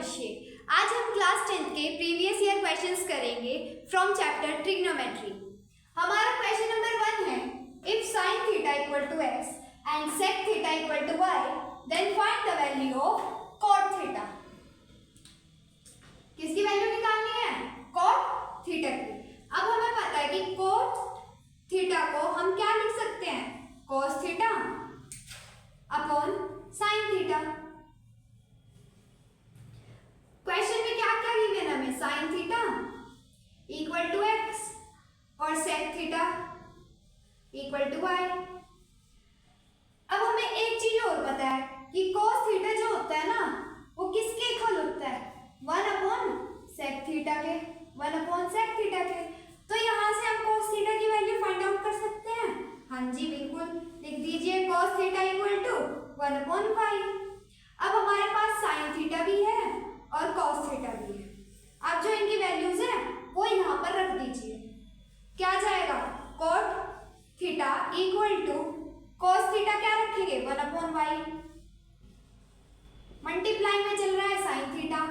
नमस्ते। आज हम क्लास 10th के प्रीवियस ईयर क्वेश्चंस करेंगे फ्रॉम चैप्टर ट्रिग्नोमेट्री। हमारा क्वेश्चन नंबर 1 है, if sin theta equal to x and sec theta equal to y then find the value of cot theta. किसकी value निकालनी है? cot थीटा की। अब हमें पता है कि cot थीटा को हम क्या लिख सकते हैं? cos theta upon sin theta. Question में क्या क्या गिवन है हमें? sin theta equal to x और sec theta equal to y। अब हमें एक चीज और पता है कि cos थीटा जो होता है ना वो किसके इक्वल होता है? 1 अपॉन sec थीटा के, 1 अपॉन sec थीटा के। तो यहाँ से हम cos थीटा की वैल्यू फाइंड आउट कर सकते हैं। हाँ जी बिल्कुल, लिख दीजिए cos theta equal to 1 upon y। अब हमारे पास sin थीटा भी है और cos थीटा भी है। अब जो इनकी वैल्यूज है वो यहाँ पर रख दीजिए। क्या जाएगा? cot theta equal to cos theta क्या रखेंगे? 1 अपॉन y। मल्टीप्लाई में चल रहा है sin थीटा,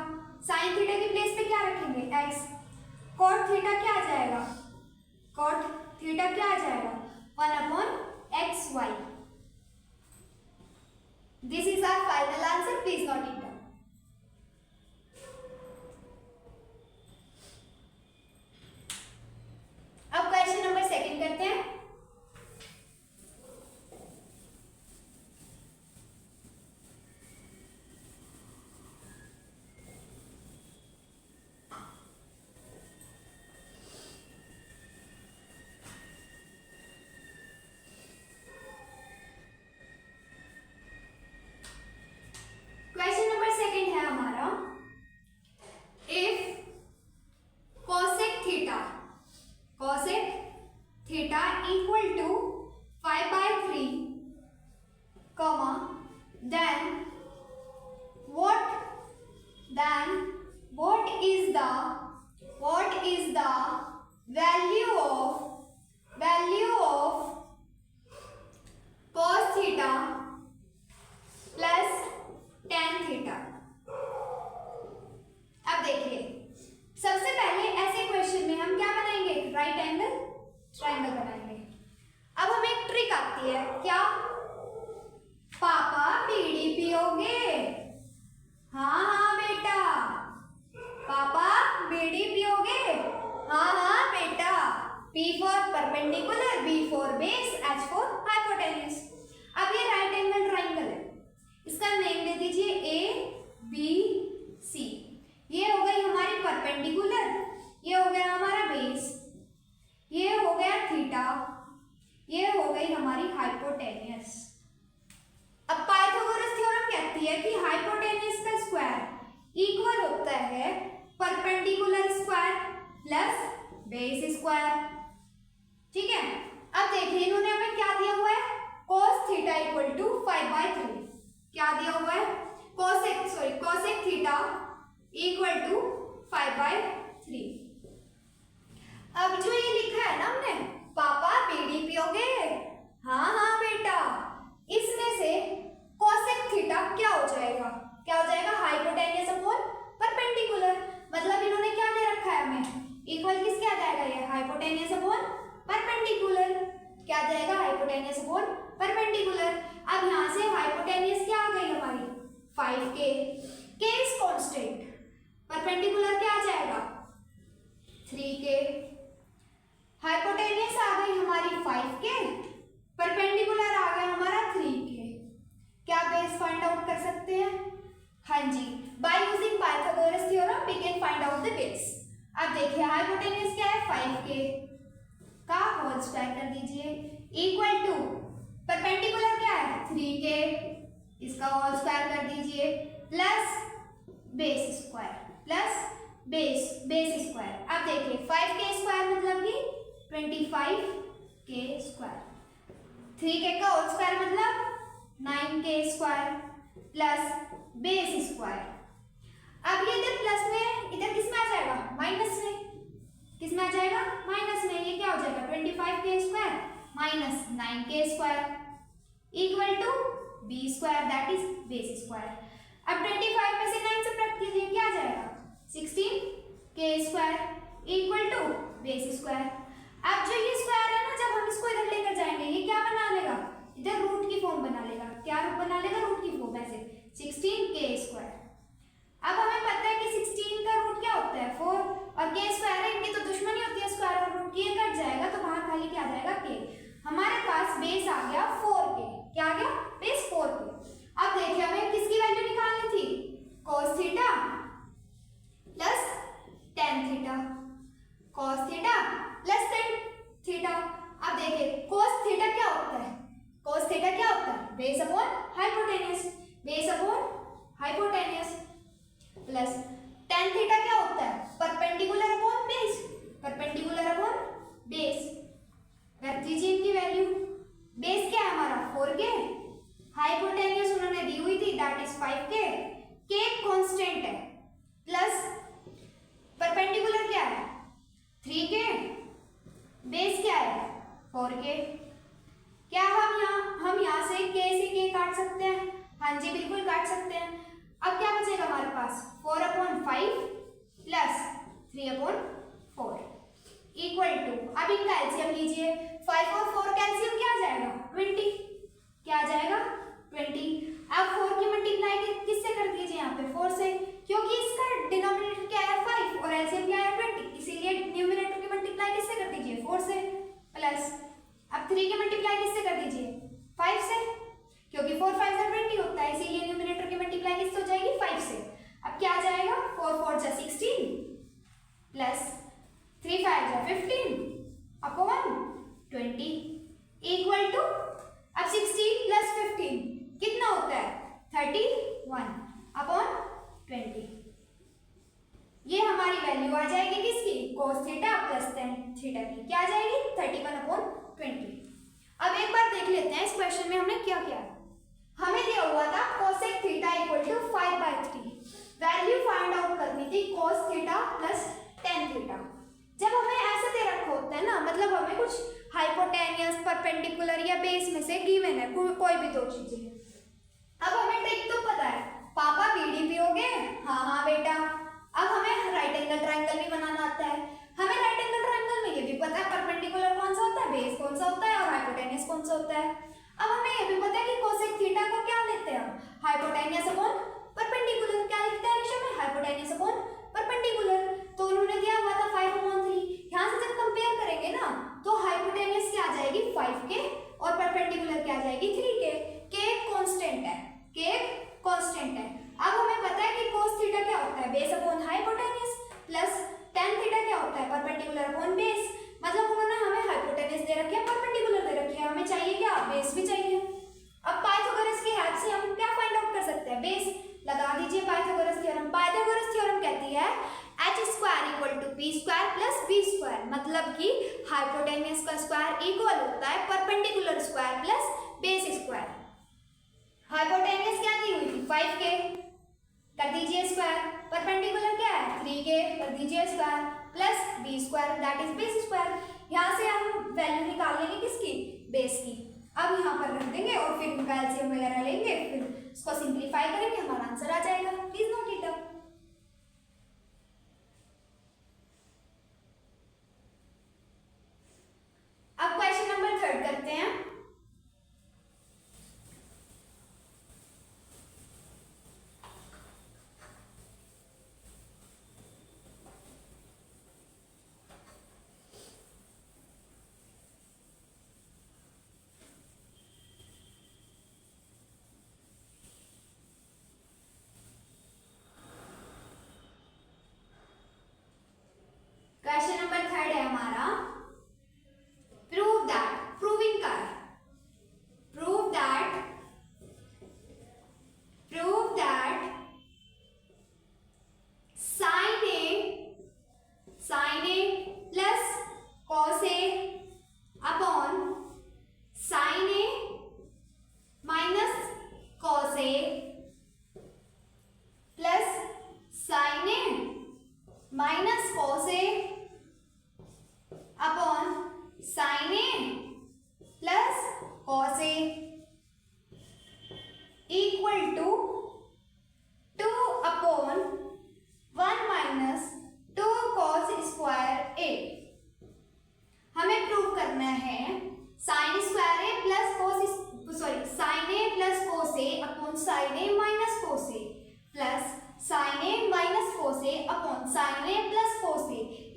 sin थीटा की प्लेस पे क्या रखेंगे? x। cot थीटा क्या आ जाएगा? cot थीटा क्या आ जाएगा? 1 upon xy। This is our final answer, please note it down. अब क्वेश्चन नंबर 2 करते हैं। क्वेश्चन नंबर 2 है हमारा, if cosec theta equal to 5/3 comma then what is the value of cos theta plus tan theta। अब देखिए, सबसे पहले ऐसे क्वेश्चन में हम क्या बनाएंगे? राइट एंगल ट्रायंगल बनाएंगे। अब हमें एक ट्रिक आती है, क्या? पापा बीड़ी पियोगे? हाँ हाँ बेटा। पापा बीड़ी पियोगे? हाँ हाँ बेटा। P for perpendicular, B for base, H for hypotenuse. अब ये राइट एंगल ट्रायंगल है, इसका नेम दे दीजिए ABC। ये हो गई हमारी परपेंडिकुलर, ये हो गया हमारा बेस, ये हो गया थीटा, ये हो गई हमारी हाइपोटेन्यूज। अब पाइथागोरस थ्योरम कहती है कि हाइपोटेन्यूज का स्क्वायर इक्वल होता है perpendicular square plus base square. ठीक है, अब देखिए इन्होंने हमें क्या दिया हुआ है? cos theta equal to 5/3। क्या दिया हुआ है? cosec theta equal to 5/3। अब जो ये लिखा है ना हमने, पापा बीड़ी पियोगे? हाँ हाँ बेटा, इसमें से cosec थीटा क्या हो जाएगा? क्या हो जाएगा? Hypotenuse upon perpendicular. मतलब इन्होंने क्या दे रखा है हमें? इक्वल किसके आ जाएगा? ये हाइपोटेन्यूज अपॉन परपेंडिकुलर। क्या आ जाएगा? Hypotenuse upon perpendicular. अब यहाँ से हाइपोटेन्यूज क्या आ गई हमारी? 5k। k is constant, perpendicular क्या आ जाएगा? 3k। हाइपोटेन्यूज आ गई हमारी 5k, परपेंडिकुलर आ गया हमारा 3k। क्या बेस फाइंड आउट कर सकते हैं? हाँ जी, by using Pythagoras theorem we can find out the base. अब देखिए हाइपोटेन्यूज क्या है? 5k का होल स्क्वायर कर दीजिए इक्वल टू परपेंडिकुलर क्या है? 3k, इसका होल स्क्वायर कर दीजिए plus base square plus base square. अब देखिए 5k स्क्वायर मतलब कि 25k स्क्वायर, 3k का होल स्क्वायर मतलब 9k square plus base square. अब ये इधर प्लस में, इधर किस में आ जाएगा? माइनस में। किस में आ जाएगा? माइनस में। ये क्या हो जाएगा? 25k square minus 9k square equal to b square, that is base square. अब 25 में से 9 सब्ट्रैक्ट कीजिए, क्या आ जाएगा 16 इक्वल टू बेस स्क्वायर। अब जो ये स्क्वायर है ना, जब हम इसको इधर लेकर जाएंगे ये क्या बना लेगा, इधर रूट की फॉर्म बना लेगा। क्या रूट बना लेगा, रूट की फॉर्म, ऐसे 16 अब हमें पता है कि 16 का रूट क्या होता है 4, और के स्क्वायर है, इनकी तो दुश्मनी होती है स्क्वायर और रूट, ये कट जाएगा तो वहां खाली क्या आ जाएगा के। हमारे पास बेस आ गया 4k, क्या आ गया बेस 4k। अब देखिए हमें किसकी वैल्यू निकालनी थी, cos theta plus tan theta, cos theta plus tan theta. अब देखिए cos थीटा क्या होता है, cos थीटा क्या होता है base upon hypotenuse, base upon hypotenuse, plus tan theta क्या होता है perpendicular upon base, perpendicular upon base. रख दीजिए इनकी वैल्यू, बेस क्या है हमारा 4k, हाइपोटेन्यूज उन्होंने दी हुई थी that is 5k, k constant है, प्लस परपेंडिकुलर क्या है 3k, बेस क्या है 4k। क्या हम यहाँ से k काट सकते हैं, हाँ जी बिल्कुल काट सकते हैं। अब क्या बचेगा हमारे पास 4/5 प्लस 3/4 इक्वल टू, अब इनका एलसीएम लीजिए, 5 और 4 का एलसीएम क्या आ जाएगा 20, क्या आ जाएगा 20। अब 4 की मल्टीप्लाई किससे कर दीजिए यहाँ पे 4 से, क्योंकि इसका डिनोमिनेटर क्या है 5 और एलसीएम क्या है 20, इसीलिए न्यूमरेटर की मल्टीप्लाई किससे कर दीजिए 4 से, प्लस अब 3 की मल्टीप्लाई किससे कर दीजिए 5 से, क्योंकि 4 5 से 20 होता है, इसीलिए न्यूमरेटर की मल्टीप्लाई किससे हो जाएगी 5 से। अब क्या आ जाएगा 4 4 जा 16 प्लस 3 5 जा 15 अपॉन 20 इक्वल टू, अब 16 प्लस 15 कितना होता है 31 अपॉन 20। ये हमारी वैल्यू आ जाएगी किसकी cos theta plus tan theta की, क्या आ जाएगी 31/20। अब एक बार देख लेते हैं इस क्वेश्चन में हमने क्या किया। हमें दिया हुआ था cosec theta equal to 5/3, value find out करनी थी cos theta plus tan theta. जब हमें ऐसे दे रखा होता है ना, मतलब हमें कुछ हाइपोटेन्यूज परपेंडिकुलर या बेस में से गिवन है कोई भी दो चीजें। अब हमें ट्रिक तो पता है, पापा बीडीपी हो गए, हाँ बेटा। अब हमें राइट एंगल ट्रायंगल भी बनाना आता है, हमें राइट एंगल ट्रायंगल में ये भी पता है परपेंडिकुलर कौन सा होता है, बेस कौन सा होता है और हाइपोटेन्यूज कौन सा होता है। अब हमें ये भी पता है कि कोसेक थीटा को क्या लेते हैं हम हाइपोटेन्यूज अपॉन परपेंडिकुलर, क्या लिखते हैं हमेशा में हाइपोटेन्यूज अपॉन परपेंडिकुलर। तो उन्होंने दिया हुआ था 5/3, यहाँ से जब कंपेयर करेंगे ना तो हाइपोटेन्यूज क्या आ जाएगी 5k और परपेंडिकुलर क्या आ जाएगी 3k, k कांस्टेंट है, k कांस्टेंट है। अब हमें पता है कि cos थीटा क्या होता है base upon hypotenuse plus tan theta क्या होता है परपेंडिकुलर अपॉन बेस, मतलब उन्होंने हमें हाइपोटेन्यूज दे रखी है परपेंडिकुलर दे रखी है, हमें चाहिए क्या बेस भी चाहिए। अब पाइथागोरस की हेल्प से हम क्या फाइंड आउट कर सकते हैं बेस, लगा दीजिए पाइथागोरस थ्योरम। पाइथागोरस थ्योरम कहती है h² = p² + b², मतलब कि हाइपोटेन्यूज का स्क्वायर इक्वल होता है perpendicular square plus base square. Hypotenuse क्या दी हुई थी 5k, कर दीजिए स्क्वायर, परपेंडिकुलर क्या है 3k, कर दीजिए square, plus b² that is base square. यहाँ से हम वैल्यू निकाल लेंगे किसकी बेस की। अब यहाँ पर रख देंगे और फिर इनका एलसीएम वगैरह लेंगे, फिर इसको सिंप्लीफाई करेंगे, हमारा आंसर आ जाएगा। Please note it up. अब क्वेश्चन नंबर 3 करते हैं। क्वेश्चन नंबर 3 है हमारा, प्रूव दैट, प्रूविंग कर, prove that sin a plus cos a upon sin a minus cos a plus sin a minus cos a upon sin a plus cos a equal to upon sine A minus cos A plus sine A minus cos A upon sine A plus cos A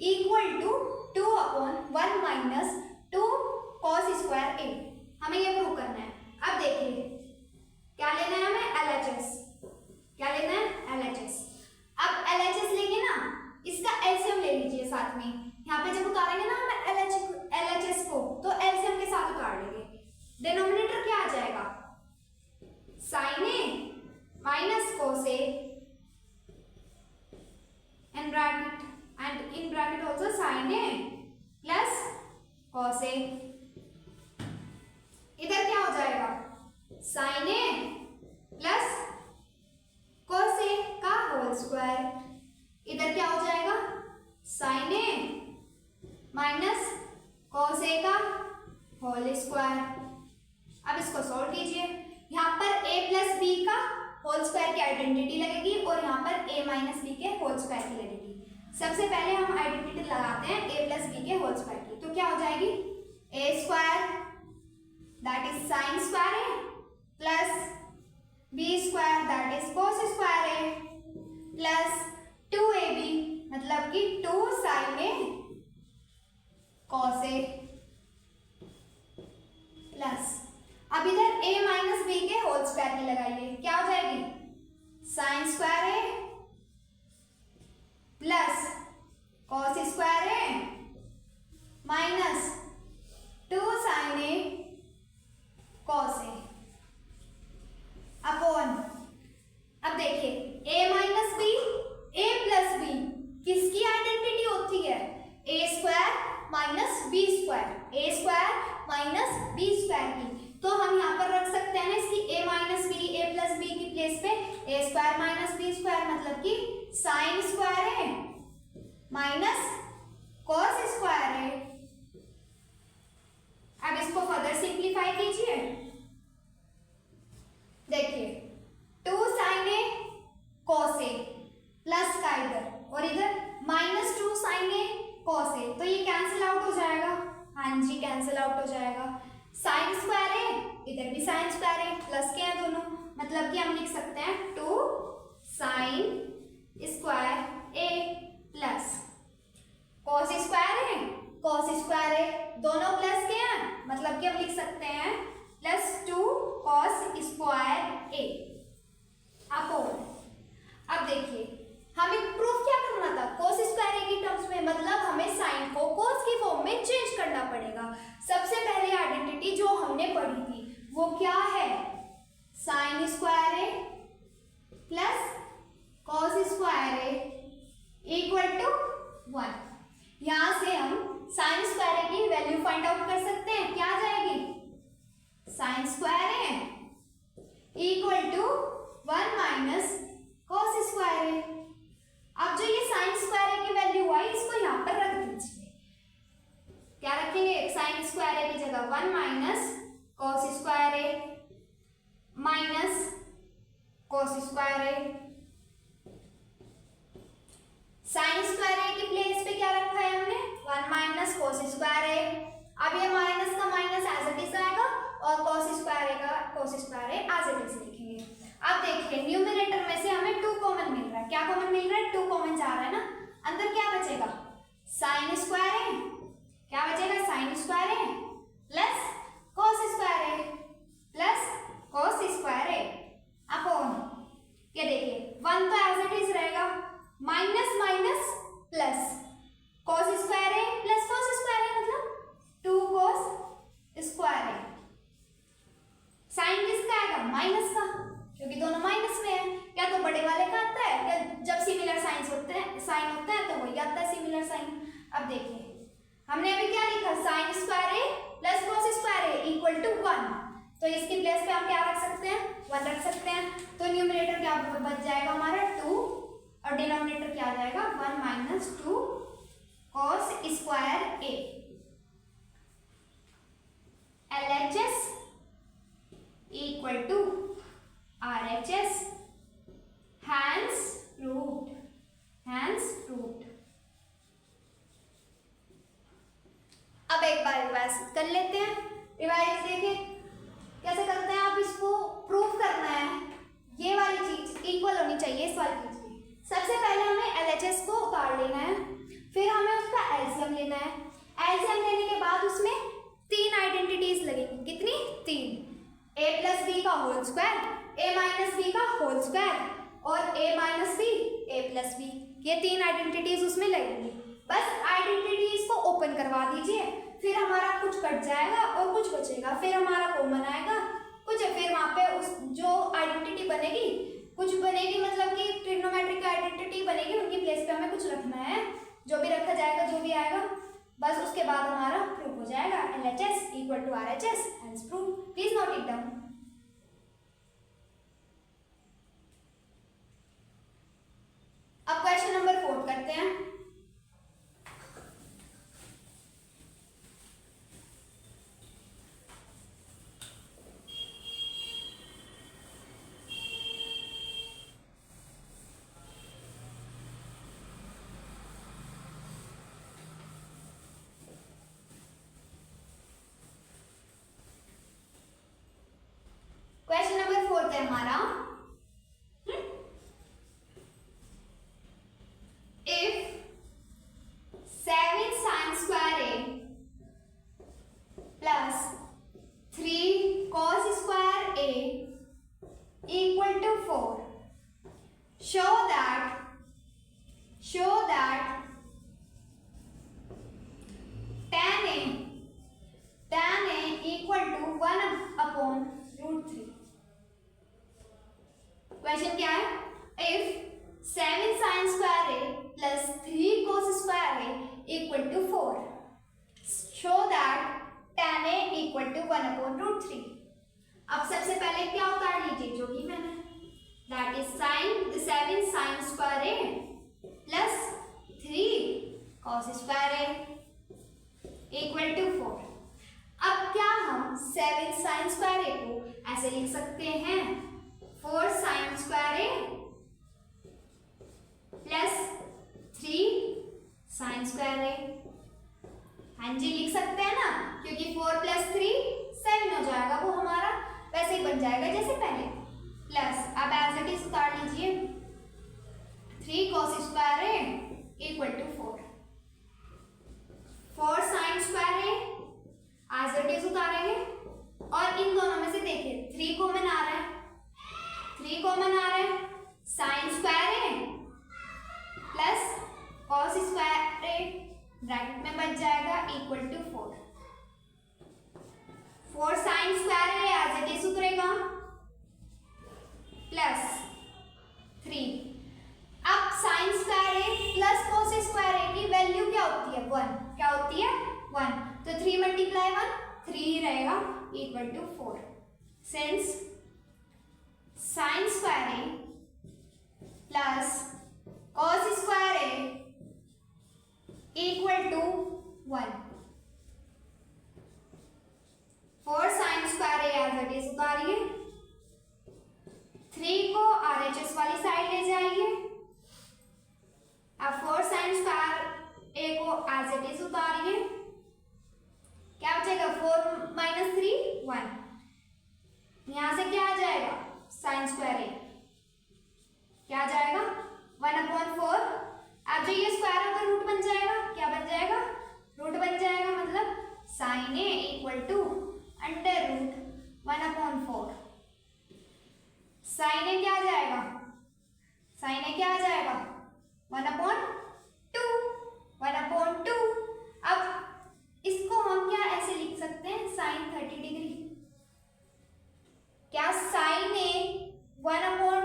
equal to 2 upon 1 minus 2 cos square A. हमें ये prove करना है। अब देखिए क्या लेना है हमें, LHS। क्या लेना है, LHS। अब LHS लेंगे ना, इसका एलसीएम ले लीजिए साथ में। यहाँ पे जब उतारेंगे ना हम LHS को तो एलसीएम के साथ उतार लेंगे। डिनोमिनेटर क्या आ जाएगा, sine A minus cos A in bracket and in bracket also sin a plus cos a। इधर क्या हो जाएगा, sin a plus cos a का होल स्क्वायर। इधर क्या हो जाएगा, sin a minus cos a का होल स्क्वायर। अब इसको सॉल्व कीजिए। यहाँ पर a प्लस बी का होल स्क्वायर की आइडेंटिटी लगेगी और यहाँ पर a माइनस बी के होल स्क्वायर की लगेगी। सबसे पहले हम आइडेंटिटी लगाते हैं a प्लस बी के होल स्क्वायर की, तो क्या हो जाएगी, a square that is sine square a plus b square that is cos square a plus 2ab मतलब कि 2 sine a cos a plus अब इधर a माइनस बी के होल स्क्वायर की लगाइए, क्या हो जाएगी, sine square a plus cos square a minus 2 sine a cos a upon. अब देखिए a minus B a plus B किसकी आइडेंटिटी होती है, a square minus B square, a square minus B square की। तो हम यहाँ पर रख सकते हैं ना इसकी a minus B a plus B की प्लेस पे a square minus B square मतलब कि sine square a minus cos square a। अब इसको फर्दर सिंप्लीफाई कीजिए। देखिए 2 sine a cos a plus का इधर और इधर minus 2 sine a cos a, तो ये कैंसिल आउट हो जाएगा। हाँ जी कैंसिल आउट हो जाएगा। साइन स्क्वायर a इधर भी साइन स्क्वायर a प्लस के हैं दोनों, मतलब कि हम लिख सकते हैं 2 sign square a plus cos square a cos square a दोनों प्लस के हैं, मतलब कि हम लिख सकते हैं plus 2 cos square a upon. अब देखिए हमें प्रूफ क्या करना था, कोस स्क्वायर a की टर्म्स में, मतलब हमें साइन को कोस की फॉर्म में चेंज करना पड़ेगा। सबसे पहले आइडेंटिटी जो हमने पढ़ी थी वो क्या है, sine square a plus cos square a equal to 1। यहां से हम साइन स्क्वायर a की वैल्यू फाइंड आउट कर सकते हैं, क्या आ जाएगी, sine square a equal to 1 minus cos square a। अब जो ये साइन स्क्वायर a की वैल्यू आई इसको यहाँ पर रख दीजिए। क्या रखेंगे, साइन स्क्वायर a की जगह 1 minus cos square a minus cos square a। Sign square a की प्लेस पे क्या रखा है हमने, 1 माइनस कॉस स्क्वायर a। अब ये माइनस का माइनस एज इट इज आएगा और कॉस स्क्वायर a का cos square a as it is लिखेंगे। अब देखिए न्यूमरेटर में से हमें 2 कॉमन मिल रहा है, क्या कॉमन मिल रहा है, 2 कॉमन जा रहा है ना, अंदर क्या बचेगा, साइन स्क्वायर a, क्या बचेगा, sign square a plus cos square a plus cos square a upon. ये देखिए 1 तो एज इट इज रहेगा, minus minus plus cos square a plus cos square a मतलब 2 कॉस स्क्वायर a। साइन किसका आएगा, minus का, क्योंकि दोनों माइनस में है। या तो बड़े वाले का आता है या जब सिमिलर साइन होते हैं तो वही आता है सिमिलर साइन। अब देखिए हमने अभी क्या लिखा, sine square a plus cos square a equal to 1, तो इसकी प्लेस पे हम क्या रख सकते हैं, 1 रख सकते हैं। तो न्यूमरेटर क्या बच जाएगा हमारा 2 और डिनोमिनेटर क्या आ जाएगा 1 minus 2 cos square a। LHS equal to RHS, hence proved. अब एक बार रिवाइज कर लेते हैं। रिवाइज देखिए कैसे करते हैं, आप इसको प्रूफ करना है a माइनस बी का होल स्क्वायर और a minus B a plus B, ये तीन आइडेंटिटीज उसमें लगेंगी। बस आइडेंटिटीज को ओपन करवा दीजिए, फिर हमारा कुछ कट जाएगा और कुछ बचेगा, फिर हमारा कॉमन आएगा कुछ, फिर वहाँ पे उस जो आइडेंटिटी बनेगी कुछ बनेगी, मतलब कि ट्रिग्नोमेट्रिक आइडेंटिटी बनेगी, उनकी प्लेस पे हमें कुछ रखना है, जो भी रखा जाएगा जो भी आएगा बस उसके बाद हमारा प्रूफ हो जाएगा LHS equal to RHS, hence proof. Please note it down. अब क्वेश्चन नंबर 4 करते हैं। क्वेश्चन नंबर 4 है हमारा, if 7 sin square a plus 3 cos square a equal to 4, show that tan a equal to 1 upon root 3। Question क्या है, if 7 sin square a plus 3 cos square a equal to 4, show that tan a equal to 1 upon root 3। अब सबसे पहले क्या उतार लीजिए, जो भी मैंने, that is 7 sin square a plus 3 cos square a equal to 4। अब क्या हम 7 sin square a को ऐसे लिख सकते हैं 4 sin square a plus 3 sin square a। हाँ जी लिख सकते हैं ना, क्योंकि 4 प्लस 3 7 हो जाएगा, वो हमारा वैसे ही बन जाएगा जैसे पहले। प्लस अब एज इट इज उतार लीजिए 3 cos square a equal to 4 sin square a as it is उतारेंगे, और इन दोनों में से देखिए 3 कॉमन आ रहा है, 3 कॉमन आ रहा है, sin square a plus cos square a bracket में बच जाएगा equal to 4 sin square a as it is उतरेगा प्लस 3। अब sin square a plus cos square a की वैल्यू क्या होती है 1, क्या होती है 1, तो 3 मल्टीप्लाई 1 3 ही रहेगा equal to 4। Since sin square a plus cos square a equal to 1, 4 sin square a as it is उतारिए, 3 को RHS वाली साइड ले जाइए, अब 4 sin square a को एज इट इज उतारिए, क्या बचेगा 4 माइनस 3 1, यहां से क्या आ जाएगा sin square a, क्या आ जाएगा 1 अपॉन 4। अब जो ये स्क्वायर होगा रूट बन जाएगा, क्या बन जाएगा रूट बन जाएगा, मतलब sin a equal to under root 1 upon 4। sin a क्या आ जाएगा, sin a क्या आ जाएगा 1 अपॉन 2, 1 अपॉन 2। अब इसको हम क्या ऐसे लिख सकते हैं sin 30 डिग्री, क्या sin a 1 अपॉन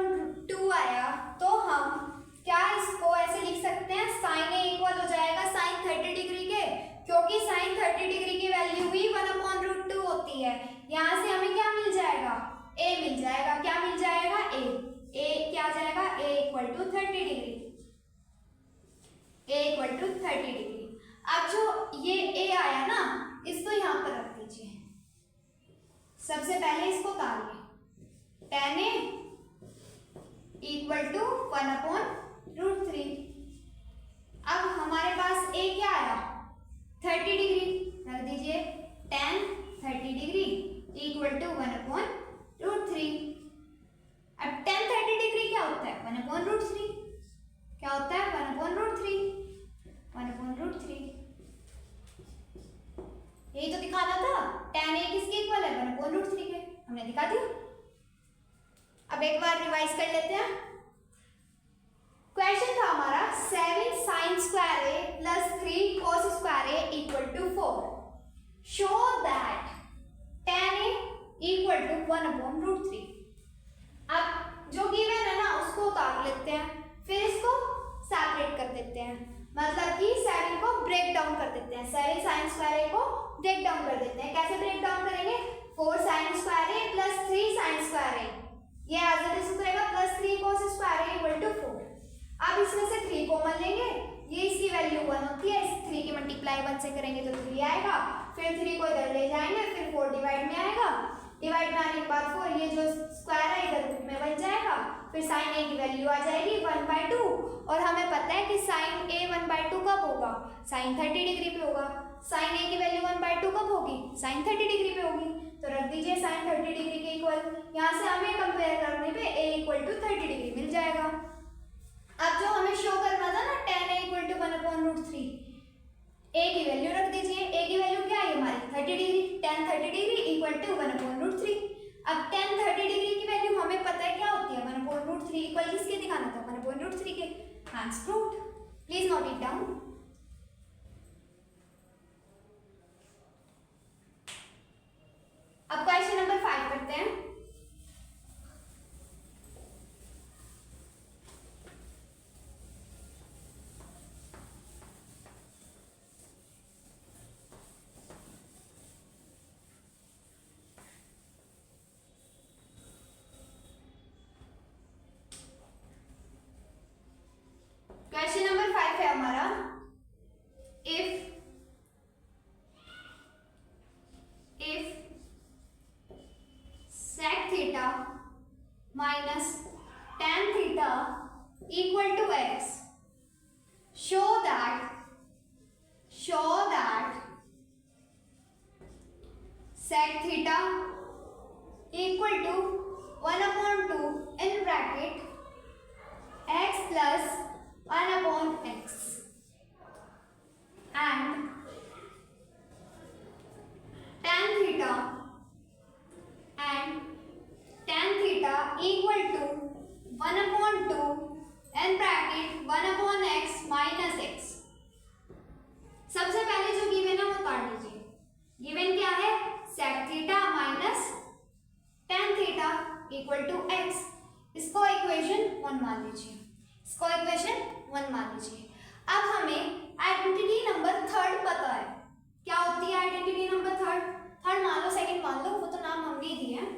2 आया, तो हम क्या इसको ऐसे लिख सकते हैं sin a इक्वल हो जाएगा sin 30 डिग्री के, क्योंकि sin 30 डिग्री की वैल्यू भी 1 अपॉन रूट 2 होती है। यहां से हमें क्या मिल जाएगा a मिल जाएगा, क्या मिल जाएगा a क्या आ जाएगा a equal to 30 degree, a equal to 30 degree. अब जो ये a आया ना, इसको यहां पर रख दीजिए, सबसे पहले इसको उतारिए, tan a equal to 1 upon root 3। अब हमारे पास a क्या आया 30 डिग्री, रख दीजिए tan 30 degree equal to 1 upon root 3। अब tan 30 डिग्री क्या होता है 1 अपॉन रूट 3, क्या होता है 1 अपॉन रूट 3, 1 अपॉन रूट 3। यही तो दिखाना था, tan a किसके इक्वल है 1 अपॉन रूट 3 के, हमने दिखा दिया। अब अब एक बार रिवाइज कर लेते हैं। क्वेश्चन था हमारा 7 sin square a plus 3 cos square a equal to 4. Show that tan a equal to 1 upon root 3. अब जो गिवन है ना उसको उतार लेते हैं, फिर इसको सेपरेट कर देते हैं, मतलब कि 7 को ब्रेक डाउन कर देते हैं। 7 sin square a को ब्रेक डाउन कर देते हैं। कैसे ब्रेक डाउन करेंगे? 4 sin square a plus 3 sin square a, ये एज इट इज रहेगा plus 3 cos square a equal to 4। अब इसमें से 3 कॉमन लेंगे, ये इसकी वैल्यू 1 होती है, इस 3 की मल्टीप्लाई 1 से करेंगे तो 3 आएगा, फिर 3 को इधर ले जाएंगे, फिर 4 डिवाइड में आएगा, डिवाइड में आने के बाद 4, ये जो स्क्वायर है इधर रूट में बन जाएगा, फिर साइन a की वैल्यू आ जाएगी 1/2, और हमें पता है कि साइन a 1/2 कब होगा? साइन 30 डिग्री पे होगा। साइन a की वैल्यू 1/2 कब होगी? साइन 30 डिग्री पे होगी, तो रख दीजिए साइन 30 डिग्री के इक्वल। यहाँ से हमें कंपेयर करने पे a इक्वल टू 30 डिग्री मिल जाएगा। अब जो हमें शो करना था ना tan a equal to 1/√3, a की वैल्यू रख दीजिए। a की वैल्यू क्या है हमारी? 30 degree. tan 30 degree equal to 1/√3। अब tan 30 डिग्री की वैल्यू हमें पता है क्या होती है? 1/√3 इक्वल किसके दिखाना था? 1/√3 के। Hands proved. Please note it down. अब क्वेश्चन नंबर 5 करते हैं। क्वेश्चन नंबर 5 है हमारा, if sec theta minus tan theta equal to x, show that sec theta equal to 1/2 in bracket x plus 1/x and tan theta equal to 1/2 in bracket 1/x minus x। सबसे पहले जो given है वो काट लीजिए। Given क्या है? sec theta minus tan theta equal to x। इसको इक्वेशन 1 मान लीजिए, इसको इक्वेशन 1 मान लीजिए। अब हमें आइडेंटिटी नंबर 3 पता है। क्या होती है आइडेंटिटी नंबर 3? थर्ड मान लो, सेकंड मान लो, वो तो नाम हमने दिए हैं।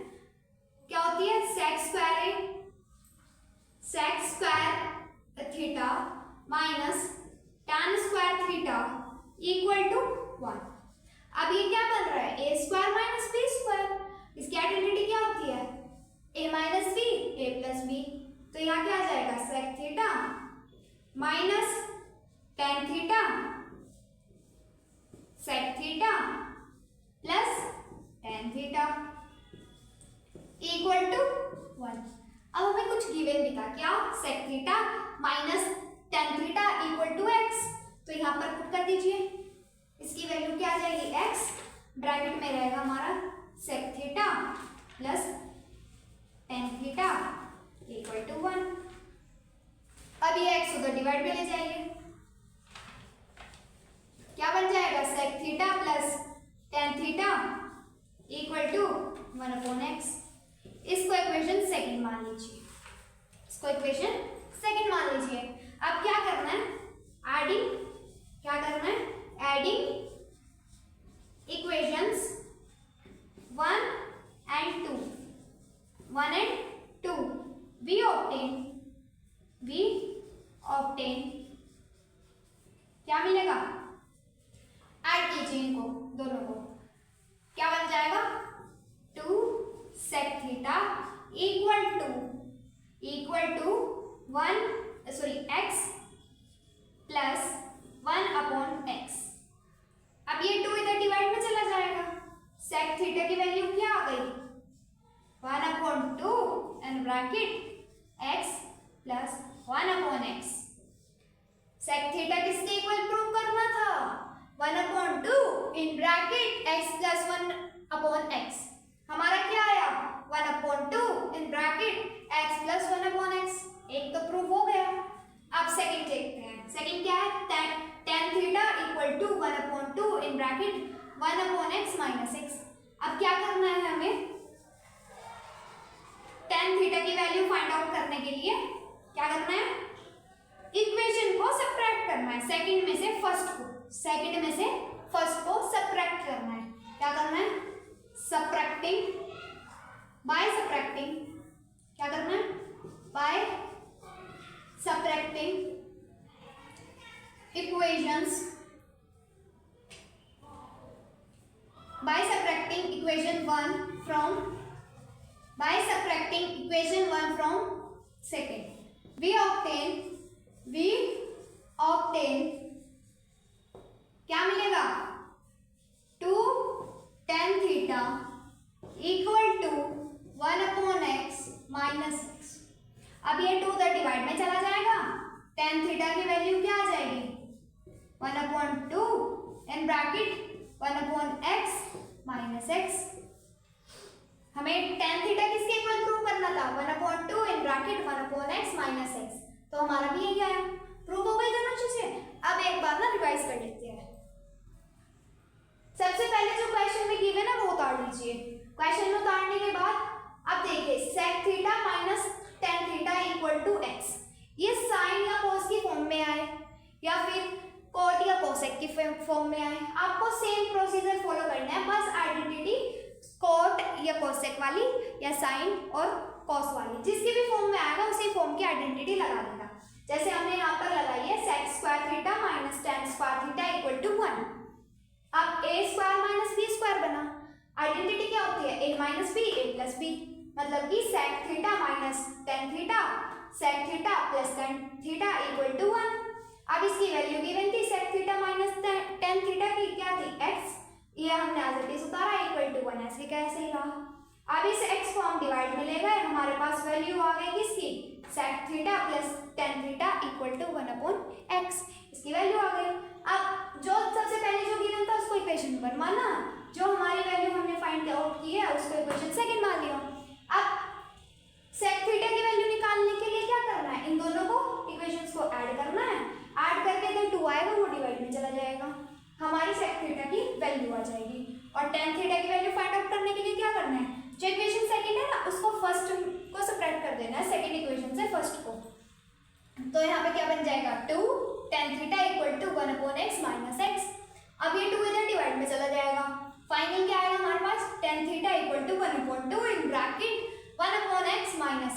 क्या होती है? sec square theta minus tan square theta equal to 1। अब ये क्या बन रहा है? a square minus b square. इसकी आइडेंटिटी क्या होती है? a minus b a plus b। तो यहाँ क्या आ जाएगा? sec theta minus tan theta sec theta plus tan theta equal to 1। अब हमें कुछ गिवन भी था। क्या? sec theta minus tan theta equal to x। तो यहाँ पर पुट कर दीजिए, इसकी वैल्यू क्या आ जाएगी? x, ब्रैकेट में रहेगा हमारा sec theta plus tan theta equal to 1। अब ये x उधर डिवाइड में ले जाएंगे, क्या बन जाएगा? sec theta plus tan theta equal to 1/x। इसको इक्वेशन सेकंड मान लीजिए, इसको इक्वेशन सेकंड मान लीजिए। अब क्या करना है? एडिंग, क्या करना है? Adding equations 1 and 2 we obtain क्या मिलेगा? ऐड कीजिए इनको दोनों को, क्या बन जाएगा? 2 sec theta equal to x plus 1/x। अब ये 2 इधर डिवाइड में चला जाएगा। sec थीटा की वैल्यू क्या आ गई? 1/2 in bracket x plus 1/x। sec theta किसके इक्वल प्रूव करना था? 1/2 in bracket x plus 1/x। हमारा क्या आया? 1/2 in bracket 1/x minus x. अब क्या करना है हमें, tan थीटा की वैल्यू फाइंड आउट करने के लिए क्या करना है, इक्वेशन को सबट्रैक्ट करना है, सेकंड में से फर्स्ट को सबट्रैक्ट करना है। क्या करना है, क्या करना है, by subtracting equations, by subtracting equation 1 from second we obtain क्या मिलेगा, 2 tan theta equal to 1/x minus x। अब ये 2 उधर डिवाइड में चला जाएगा, tan थीटा की वैल्यू क्या आ जाएगी, 1/2 in bracket 1/x minus x. हमें tan थीटा किसके इक्वल प्रूव करना था, 1/2 in bracket 1/x minus x. तो हमारा भी यही आया, प्रूव हो गई दोनों चीजें। अब एक बार ना रिवाइज कर लेते हैं। सबसे पहले जो क्वेश्चन में गिवन है वो उतार लीजिए। क्वेश्चन में उतारने के बाद अब देखिए sec theta minus tan theta equal to x, ये साइन या cos की फॉर्म में आए या फिर कॉट या कोसेक की फॉर्म में आए, आपको सेम प्रोसीजर फॉलो करना है, बस आइडेंटिटी कॉट या कोसेक वाली या साइन और कॉस वाली जिसकी भी फॉर्म में आएगा उसी फॉर्म की आइडेंटिटी लगा देना। जैसे हमने यहाँ पर लगाई है sec square theta minus tan square theta equal to 1। अब a square minus b square बना, आइडेंटिटी क्या होती है, a minus b a plus b, मतलब कि sec theta minus tan theta sec theta plus tan theta equal to 1। अब इसकी value given थी sec theta minus tan theta की क्या थी, x, ये हमने एज इट इज उतारा इक्वल टू 1, ऐसे कैसे ही रहा। अब इस x को हम डिवाइड में ले गए, हमारे पास वैल्यू आ गई किसकी, sec theta plus tan theta equal to 1/x, इसकी वैल्यू आ गई। अब जो सबसे पहले जो गिवन था उसको इक्वेशन 1 माना, जो हमारी वैल्यू हमने फाइंड आउट की है उसको इक्वेशन सेकंड मान लिया। अब sec थीटा की वैल्यू निकालने के लिए क्या करना है, इन दोनों को इक्वेशंस को ऐड करना है, ऐड करके जो 2 आएगा वो डिवाइड में चला जाएगा, हमारी sec थीटा की वैल्यू आ जाएगी। और tan थीटा की वैल्यू फाइंड आउट करने के लिए क्या करना है, जो इक्वेशन सेकंड है ना उसको फर्स्ट को सबट्रैक्ट कर देना है सेकंड इक्वेशन से फर्स्ट को। तो यहाँ पे क्या बन जाएगा, 2 tan theta equal to 1/x minus x. अब ये 2 इधर डिवाइड में चला जाएगा, फाइनल क्या आएगा हमारे पास, tan theta equal to 1/2 in bracket 1/x minus